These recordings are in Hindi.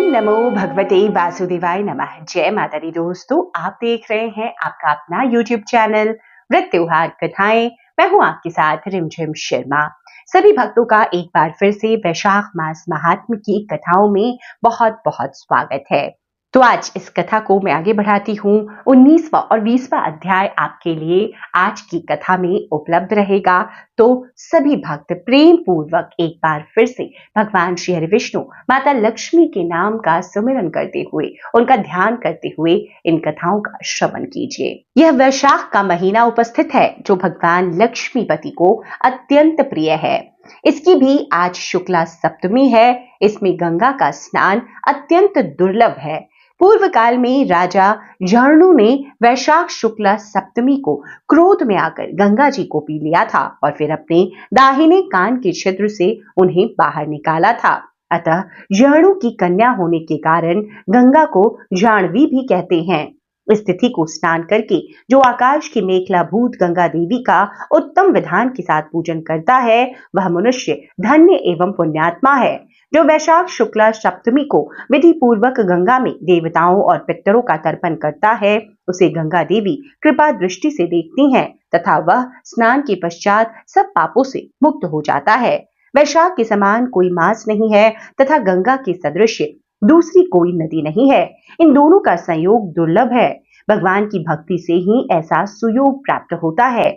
ओम नमो भगवते वासुदेवाय नमः। जय माता दी दोस्तों, आप देख रहे हैं आपका अपना YouTube चैनल व्रत त्योहार कथाएं। मैं हूं आपके साथ रिमझिम शर्मा। सभी भक्तों का एक बार फिर से वैशाख मास महात्म्य की कथाओं में बहुत बहुत स्वागत है। तो आज इस कथा को मैं आगे बढ़ाती हूँ। 19वां और 20वां अध्याय आपके लिए आज की कथा में उपलब्ध रहेगा। तो सभी भक्त प्रेम पूर्वक एक बार फिर से भगवान श्री हरि विष्णु माता लक्ष्मी के नाम का सुमिरन करते हुए, उनका ध्यान करते हुए इन कथाओं का श्रवण कीजिए। यह वैशाख का महीना उपस्थित है जो भगवान लक्ष्मीपति को अत्यंत प्रिय है। इसकी भी आज शुक्ला सप्तमी है। इसमें गंगा का स्नान अत्यंत दुर्लभ है। पूर्व काल में राजा झरणु ने वैशाख शुक्ला सप्तमी को क्रोध में आकर गंगा जी को पी लिया था और फिर अपने दाहिने कान के छिद्र से उन्हें बाहर निकाला था। अतः झरणु की कन्या होने के कारण गंगा को जाह्नवी भी कहते हैं। इस तिथि को स्नान करके जो आकाश की मेखला भूत गंगा देवी का उत्तम विधान के साथ पूजन करता है, वह मनुष्य धन्य एवं पुण्यात्मा है। जो वैशाख शुक्ला सप्तमी को विधि पूर्वक गंगा में देवताओं और पितरों का तर्पण करता है, उसे गंगा देवी कृपा दृष्टि से देखती हैं तथा वह स्नान के पश्चात सब पापों से मुक्त हो जाता है। वैशाख के समान कोई मास नहीं है तथा गंगा के सदृश दूसरी कोई नदी नहीं है। इन दोनों का संयोग दुर्लभ है। भगवान की भक्ति से ही ऐसा सुयोग प्राप्त होता है।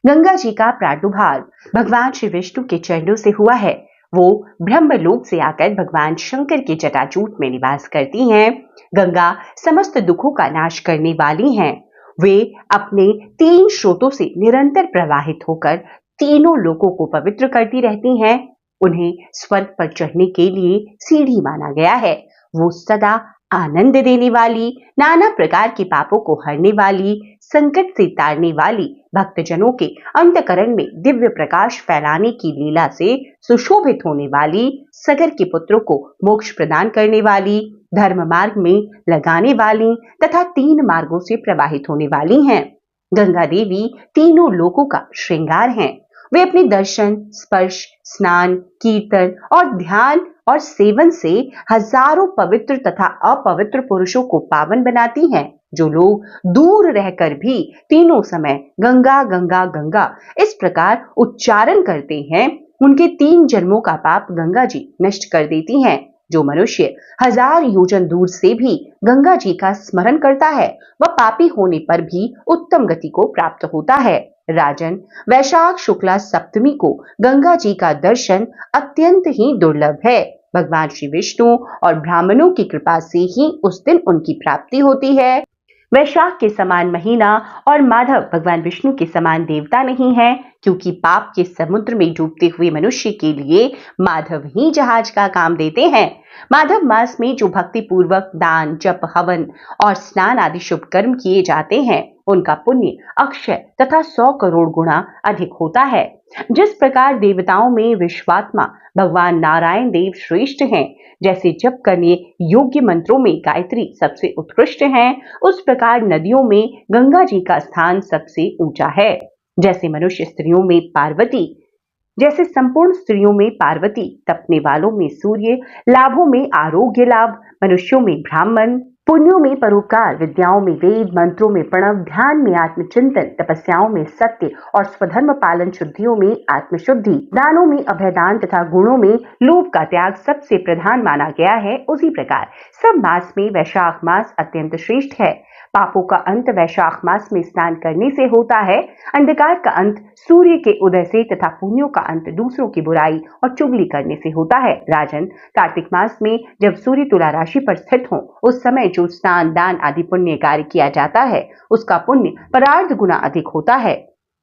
गंगा जी का प्रादुर्भाव भगवान श्री विष्णु के चरणों से हुआ है। वो ब्रह्मलोक से आकर भगवान शंकर के जटाजूट में निवास करती हैं। गंगा समस्त दुखों का नाश करने वाली हैं। वे अपने 3 स्रोतों से निरंतर प्रवाहित होकर तीनों लोकों को पवित्र करती रहती हैं। उन्हें स्वर्ग पर चढ़ने के लिए सीढ़ी माना गया है। वो सदा आनंद देने वाली, नाना प्रकार के पापों को हरने वाली, संकट से तारने वाली, भक्तजनों के अंतकरण में दिव्य प्रकाश फैलाने की लीला से सुशोभित होने वाली, सगर के पुत्रों को मोक्ष प्रदान करने वाली, धर्म मार्ग में लगाने वाली तथा 3 मार्गों से प्रवाहित होने वाली हैं। गंगा देवी तीनों लोकों का श्रृंगार हैं। वे अपने दर्शन, स्पर्श, स्नान, कीर्तन और ध्यान और सेवन से हजारों पवित्र तथा अपवित्र पुरुषों को पावन बनाती हैं। जो लोग दूर रहकर भी तीनों समय गंगा गंगा गंगा इस प्रकार उच्चारण करते हैं, उनके 3 जन्मों का पाप गंगा जी नष्ट कर देती हैं। जो मनुष्य 1000 योजन दूर से भी गंगा जी का स्मरण करता है, वह पापी होने पर भी उत्तम गति को प्राप्त होता है। राजन, वैशाख शुक्ला सप्तमी को गंगा जी का दर्शन अत्यंत ही दुर्लभ है। भगवान श्री विष्णु और ब्राह्मणों की कृपा से ही उस दिन उनकी प्राप्ति होती है। वैशाख के समान महीना और माधव भगवान विष्णु के समान देवता नहीं है, क्योंकि पाप के समुद्र में डूबते हुए मनुष्य के लिए माधव ही जहाज का काम देते हैं। माधव मास में जो भक्ति पूर्वक दान, जप, हवन और स्नान आदि शुभ कर्म किए जाते हैं, उनका पुण्य अक्षय तथा 100 करोड़ गुना अधिक होता है। जिस प्रकार देवताओं में विश्वात्मा भगवान नारायण देव श्रेष्ठ हैं, जैसे जप करने योग्य मंत्रों में गायत्री सबसे उत्कृष्ट हैं, उस प्रकार नदियों में गंगा जी का स्थान सबसे ऊंचा है। जैसे मनुष्य स्त्रियों में पार्वती, जैसे संपूर्ण स्त्रियों में पार्वती, तपने वालों में सूर्य, लाभों में आरोग्य लाभ, मनुष्यों में ब्राह्मण, पुण्यों में परोपकार, विद्याओं में वेद, मंत्रों में प्रणव, ध्यान में आत्मचिंतन, तपस्याओं में सत्य और स्वधर्म पालन, शुद्धियों में आत्मशुद्धि, दानों में अभयदान तथा गुणों में लोभ का त्याग सबसे प्रधान माना गया है। उसी प्रकार सब मास में वैशाख मास अत्यंत श्रेष्ठ है। पापों का अंत वैशाख मास में स्नान करने से होता है। अंधकार का अंत सूर्य के उदय से तथा पुण्यों का अंत दूसरों की बुराई और चुगली करने से होता है। राजन, कार्तिक मास में जब सूर्य तुला राशि पर स्थित हो, उस समय जो स्नान, दान आदि पुण्य कार्य किया जाता है, उसका पुण्य परार्ध गुना अधिक होता है।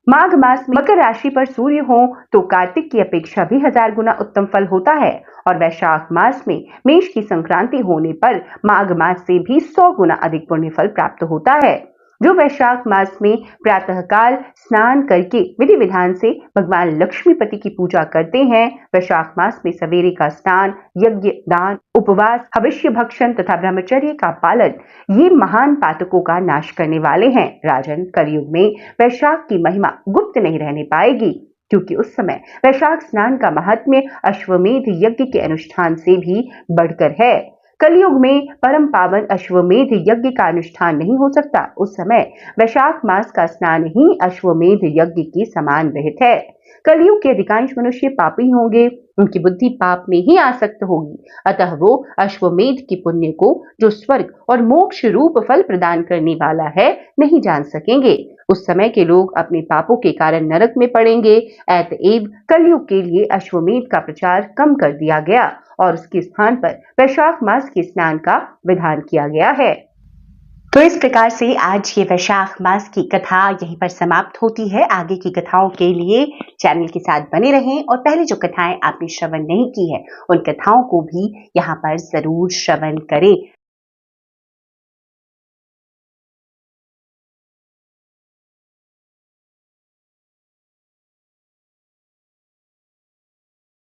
माघ मास में मकर राशि पर सूर्य हो तो कार्तिक की अपेक्षा भी 1000 गुना उत्तम फल होता है। और वैशाख मास में मेष की संक्रांति होने पर माघ मास से भी 100 गुना अधिक पुण्य फल प्राप्त होता है। जो वैशाख मास में प्रातःकाल स्नान करके विधि विधान से भगवान लक्ष्मीपति की पूजा करते हैं, वैशाख मास में सवेरे का स्नान, यज्ञ, दान, उपवास, हविष्य भक्षण तथा ब्रह्मचर्य का पालन, ये महान पातकों का नाश करने वाले हैं। राजन, कलयुग में वैशाख की महिमा गुप्त नहीं रहने पाएगी, क्योंकि उस समय वैशाख स्नान का महात्म्य अश्वमेध यज्ञ के अनुष्ठान से भी बढ़कर है। कलयुग में परम पावन अश्वमेध यज्ञ का अनुष्ठान नहीं हो सकता। उस समय वैशाख मास का स्नान ही अश्वमेध यज्ञ के समान विहित है। कलयुग के अधिकांश मनुष्य पापी होंगे, उनकी बुद्धि पाप में ही आसक्त होगी, अतः वो अश्वमेध की पुण्य को, जो स्वर्ग और मोक्ष रूप फल प्रदान करने वाला है, नहीं जान सकेंगे। उस समय के लोग अपने पापों के कारण नरक में पड़ेंगे। अतएव कलयुग के लिए अश्वमेध का प्रचार कम कर दिया गया और उसके स्थान पर वैशाख मास के स्नान का विधान किया गया है। तो इस प्रकार से आज ये वैशाख मास की कथा यहीं पर समाप्त होती है। आगे की कथाओं के लिए चैनल के साथ बने रहें और पहले जो कथाएं आपने श्रवण नहीं की है, उन कथाओं को भी यहाँ पर जरूर श्रवण करें।